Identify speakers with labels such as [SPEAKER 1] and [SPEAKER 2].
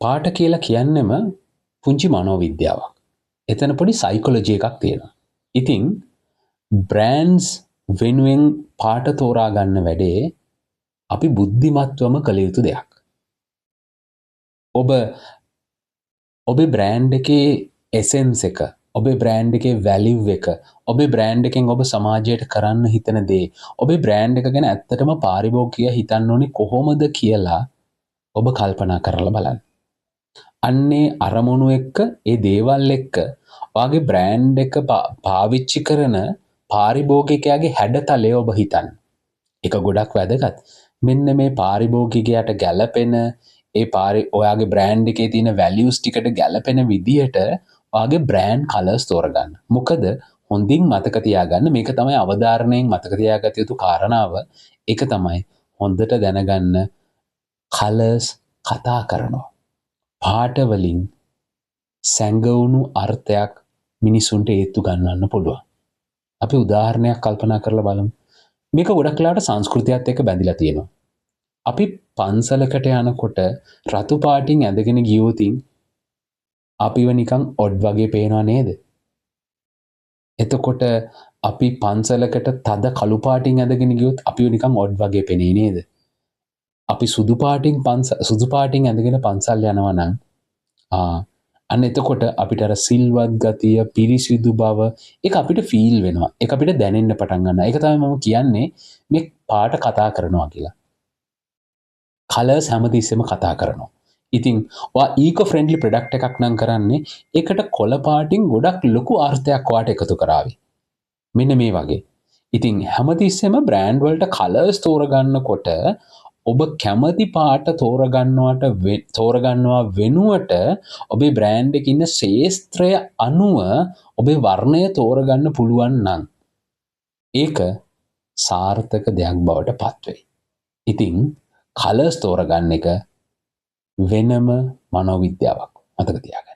[SPEAKER 1] පාට කියලා කියන්නෙම පුංචි මනෝවිද්‍යාවක්. එතන පොඩි සයිකොලොජි එකක් තියෙනවා. ඉතින් බ්‍රෑන්ඩ්ස් වෙනුවෙන් පාට තෝරා ගන්න වැඩේ අපි බුද්ධිමත්වම කළ යුතු දෙයක්. ඔබේ බ්‍රෑන්ඩ් එකේ එසෙන්ස් එක, ඔබේ බ්‍රෑන්ඩ් එකේ වැලිව් එක, ඔබේ බ්‍රෑන්ඩ් එකෙන් ඔබ සමාජයට කරන්න හිතන දේ, ඔබේ බ්‍රෑන්ඩ් එක ගැන ඇත්තටම පාරිභෝගිකයා හිතන්න ඕනේ කොහොමද කියලා ඔබ කල්පනා කරලා බලන්න. අන්නේ අරමුණු එක්ක ඒ දේවල් එක්ක ඔයාගේ බ්‍රෑන්ඩ් එක පාවිච්චි කරන පාරිභෝගිකයාගේ හැඩතලය ඔබ හිතන්න. ඒක ගොඩක් වැදගත්. මෙන්න මේ පාරිභෝගිකයාට ගැළපෙන ඔයාගේ බ්‍රෑන්ඩ් එකේ තියෙන වැලියුස් ටිකට ගැළපෙන විදියට ඔයාගේ බ්‍රෑන්ඩ් කලර්ස් තෝරගන්න. මොකද හොඳින් මතක තියාගන්න මේක තමයි අවධාරණයෙන් මතක තියාගත යුතු කාරණාව. ඒක තමයි හොඳට දැනගන්න කලර්ස් කතා කරනවා. පාට වලින් සැඟවුණු අර්ථයක් මිනිසුන්ට ඒත්තු ගන්නන්න පුළුවන්. අපි උදාහරණයක් කල්පනා කරලා බලමු. මේක ගොඩක් වෙලාවට සංස්කෘතියත් එක්ක බැඳිලා තියෙනවා. අපි පන්සලකට යනකොට රතු පාටින් ඇඳගෙන ගියොතින් අපිව නිකන් ඔඩ් වගේ පේනවා නේද? එතකොට අපි පන්සලකට තද කළු පාටින් ඇඳගෙන ගියොත් අපිව නිකන් ඔඩ් වගේ පෙනේ නේද? අපි සුදු පාටින් ඇඳගෙන පන්සල් යනවා නම් අන්න එතකොට අපිට අර සිල්වත් ගතිය, පිරිසිදු බව ඒක අපිට ෆීල් වෙනවා. ඒක අපිට දැනෙන්න පටන් ගන්නවා. ඒක තමයි මම කියන්නේ මේ පාට කතා කරනවා කියලා. කලර්ස් හැමතිස්සෙම කතා කරනවා. ඉතින් ඔයා ඊකෝ ෆ්‍රෙන්ඩ්ලි ප්‍රොඩක්ට් එකක් නම් කරන්නේ ඒකට කොළ පාටින් ගොඩක් ලොකු අර්ථයක් වාට එකතු කරાવી. මෙන්න මේ වගේ. ඉතින් හැමතිස්සෙම බ්‍රෑන්ඩ් වලට කලර්ස් තෝරගන්නකොට ඔබ කැමති පාට තෝරගන්නවා වෙනුවට ඔබේ බ්‍රෑන්ඩ් එකේ ඉන්න ශේස්ත්‍රය අනුව ඔබේ වර්ණය තෝරගන්න පුළුවන් නම් ඒක සාර්ථක දෙයක් බවට පත් වෙයි. ඉතින් කලර්ස් තෝරගන්න එක වෙනම මනෝවිද්‍යාවක්. මතක තියාගන්න.